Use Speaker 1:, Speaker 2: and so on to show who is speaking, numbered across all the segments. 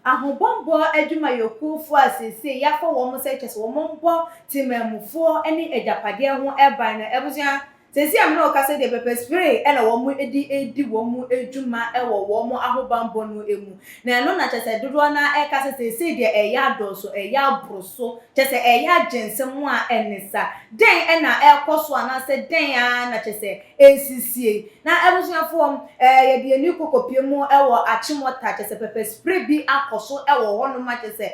Speaker 1: Ahobombo adwumayokufo asese yafa wo mo se kyese wo mombo timamufo ene ejapade ho eban na ebusua sese am na okase de pepper spray ena wo mo edi wo mo adwuma wo mo ahobombo no emu na eno na kyese dodo na ekase sese de eya doso eya broso kyese eya jensem a enisa den ena ekoso ana se den a na kyese esisie na ebusua fo ye de eni kokopie mu ewo achimota kyese pepper spray bi akoso ewo hono ma kyese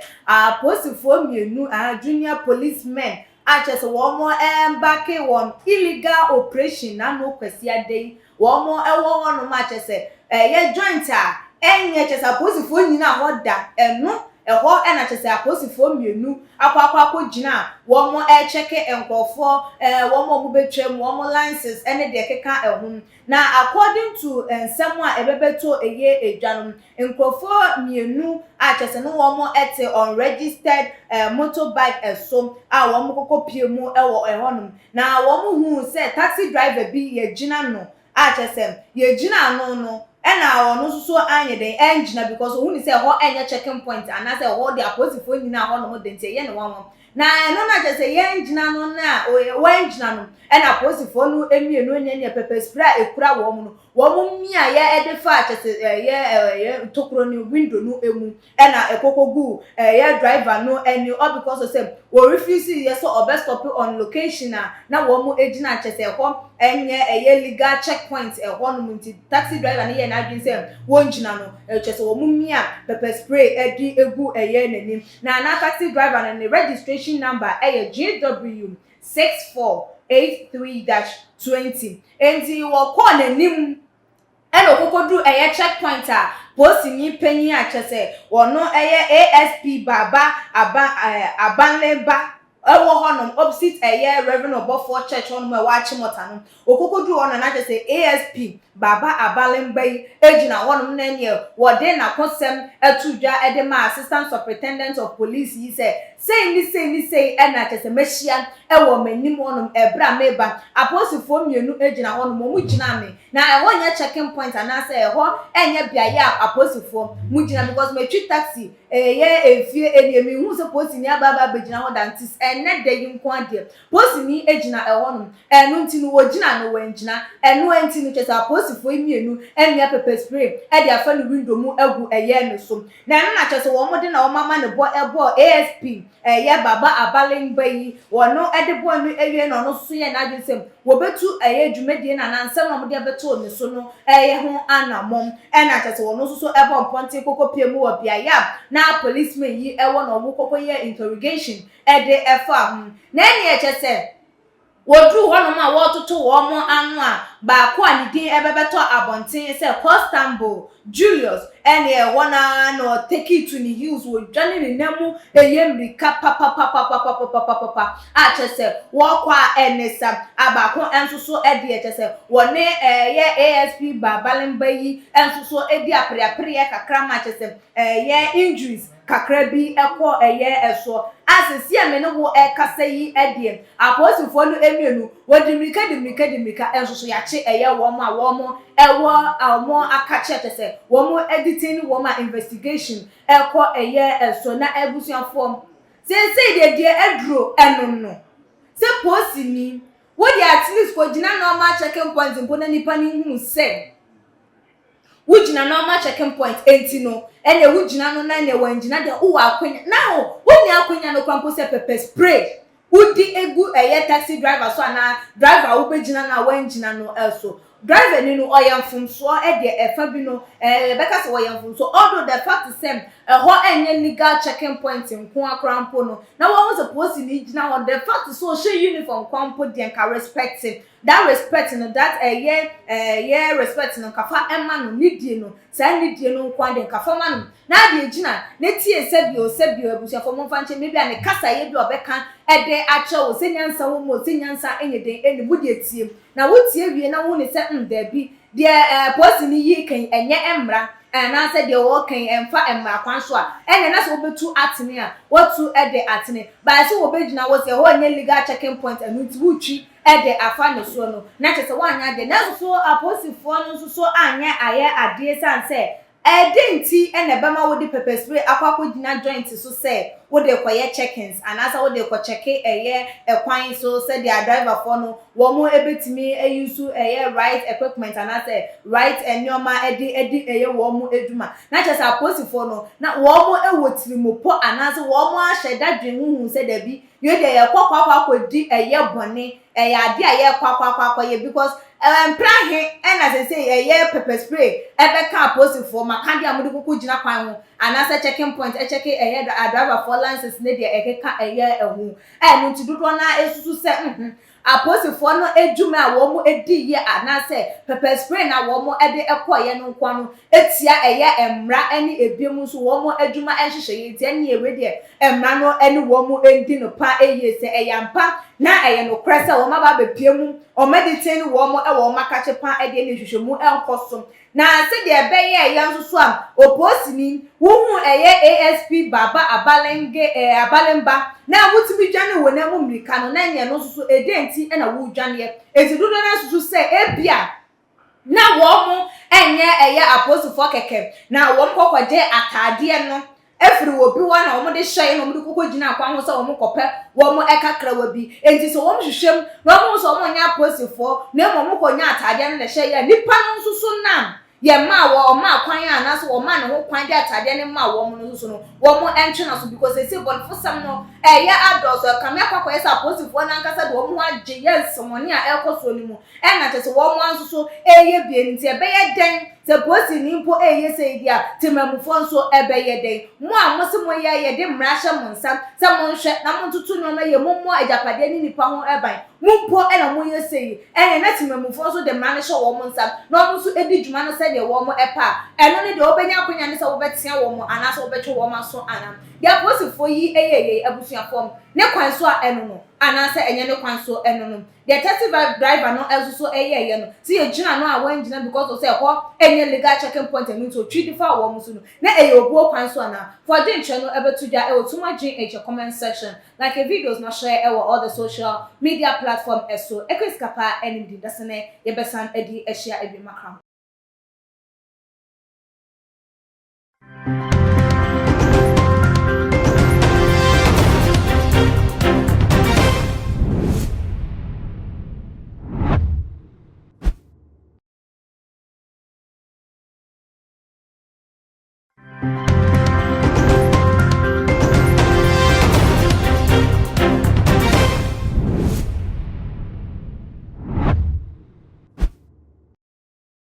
Speaker 1: posifo mienu junior policemen achese wo mo embake won illegal operation na no kwasi adei wo mo ewo hono ma kyese ye joint a enye kyese posifo nyina hoda eno eho ena kyese aposifo mienu akwa gina wo mo cheke enkofo wo mo betwam wo mo licenses ene de keka ehun na according to nsem a ebebeto eye edwanum enkofo mienu a kyese no wo mo ete unregistered motorbike esom a wo mo kokopie mu ewo ehonum na wo mo hu se taxi driver bi ye gina no a kyese ye gina no ena ono so anye den engine because who ni say ho enye checking point and say ho the aposifo nyina ho no mo den tie ye ne wanwo na eno na je say ye engine no na o engine no ena aposifo no emienu ne pepper spray ekura wo mo mia ye edefa che ye tokro ni window no emu ena ekokogu ye driver no any all because of say we refuse ye so obest stop on location na wo mo ejina che say ho enye legal checkpoint ho no munti taxi driver ni ye na adwin say wo njina no che say wo mo mia pepper spray edi egu eye nanim na taxi driver na registration number GW 6483-20 enti wo call nanim eno kokodu checkpoint a posi ni panyi a kyese wono ASP baba abanleba ewo honom opposite Reverend Obofo Church honom e wa Chimota no okokodu ono na kyese ASP baba abalemba ejina honom na ne wode na konsem atudwa edema assistant superintendent of police yi say ena kyese mehia ewo manim honom ebra meba aposifo mienu ejina honom mu gina me na eho nya checking point ana say eho enye biaya aposifo mu gina because me twi taxi efie eniemi hu so posi ni ababa begina ho dantis enne de yinko ade posi ni ejina ehonom enu ntinu wo gina no wengina enu ntinu kyese aposifo mienu enya pepper spray e de afa no window mu agu no so na enu na kyese wo mode na wo mama ne bo ASP ye baba abalemba yi wono ede bo no ewie no no so ye na adwensem wo betu dwumadie na nanse no mode beto ne so no ho anamom na kyese wono so ebo mponte kokopie mu wo bia ya na policemen yi ewo no wo kokoye interrogation ede efa na ene kyese wodru hono ma wo toto wo mo anu a ba ko ani din ebebeto abonten se Constable Julius ene wona no take it to the hills wo dwane ni namu eyemrika papa a kyese wo kwa enesa abako ensoso ede kyese wone ASP babalemba yi ensoso edi apreapre kakra ma kyese injuries kakra bi ekọ eso asesi amene wo ekasa yi ede aposifo no emienu wodimirika ensoso yache wo ma wo mo ewo akache kyese wo mo editing wo ma investigation ekọ eso na ebusuafo say de edro enunno se posi ni wo di at least ko gina normal checking point mpo na nipa ni hu se wujina normal checking point entino ene wujina no na ne wanjina de wo akwanya now woni akwanya no kwampo se pepper spray udi egu taxi driver so na driver wo begina na wanjina no also driver ni no oyamfumso e de efa bi no beka se oyamfumso although the fact is same ho enye legal checking point nko akrampo no na wo suppose ni gina on the fact so she uniform kwampo de enka respecting that respect no that respect no kafa emma no nidie no sa nidie no nkwa de kafa ma no na de gina na tie sebio abusuafo mo fanche maybe an kasa ye bi obeka ede ache wo senyansa wo mo senyansa enye den eni mu de tie na wo tie wie na wo ne se da bi de post ni yi kan enye emra na say de wo kan emfa emra kwan so a ene na so obetu atene a wotu de atene ba so obegina wo say ho nye legal checking point anu ti wutwi de afa no so no na chese wanya de na so aposifo no so anya aye ade san say edenti ene bema wo di pepper spray akwakwo gina joint so say wo de koye check-ins anasa wo de ko check ekwan so say their driver for no wo mo ebetimi eyusu right equipment anasa right enyoma edi wo mo eduma na chese aposifo no na wo mo ewotirimopo anasa wo mo ahye dadwen hu say da bi ye de ye kwakwa di bone ade aye kwakwa ye because prahe ena say pepper spray ka aposifo makandi amudi kuku gina kwan ho anasa checking point check driver for license ne de ekeka ehu enu nti dodo na esusu se aposifo no edwuma a wo mo edi ye anasa pepper spray na wo mo de ekoye no nkwa no etia emra ene ebiemu so wo mo edwuma enhyehyeye enti ene ewe de emra no ene wo mo endi no pa eye se eyampa na no kresa wo ma ba bepiemu o meditate wo mo wo makache pa de ne hwehwemu enkoso na se de ebeye yanso so am oposini wo hu ASP Baba Abalemba na wutimi dwane wo na mu mrika no na nye no so edenti na wo dwane enti dodo na so se ebia na wo mo enye aposifo keke na wo mkokwaje atade no efiri wo bi wa na wo de hye no mo de kokogina akwa ho se wo kope wo mo ekakra wa bi enti so wo hwehwem na wo so wo nya aposifo na mo konya atade no de hye ya nipa no so na ye ma wo ma kwan ana so wo ma ne ho kwan de atade ne ma wo mo no so no wo mo entwe na so because say bon for some no adults kamya kwakwa esa aposifo na nkasa de wo mo agye yes money a ekoso ni mu na tese wo mo anso so bi enti ebeye den se posi ni mpo say dia temamufo nso ebeye den mo a mo se mo ye de mra hye mo nsam se mo nhwe na mo tutu no na ye mo mo ajapade ni nipa ho eban mo mpo na mo ye say na temamufo nso de mra ne hye wo mo nsam na mo nso edi dwuma no se de wo mo epa eno ne de obenya akonya ne se wo betia wo mo ana se wo betwe wo ma so anam dia posifo yi abusuafo ne kwan so a eno no ana se enye ne kwan so eno no the taxi driver no ezo so no see e gina no a wan gina because of say ho enye legal checking point enu to treat for wo musu no na obuo kwan so na for the nche no ebetuja tuma gin comment section like a videos na share all the social media platform eso ekeskapa endi dasene ye besan edi ehia ebi makram.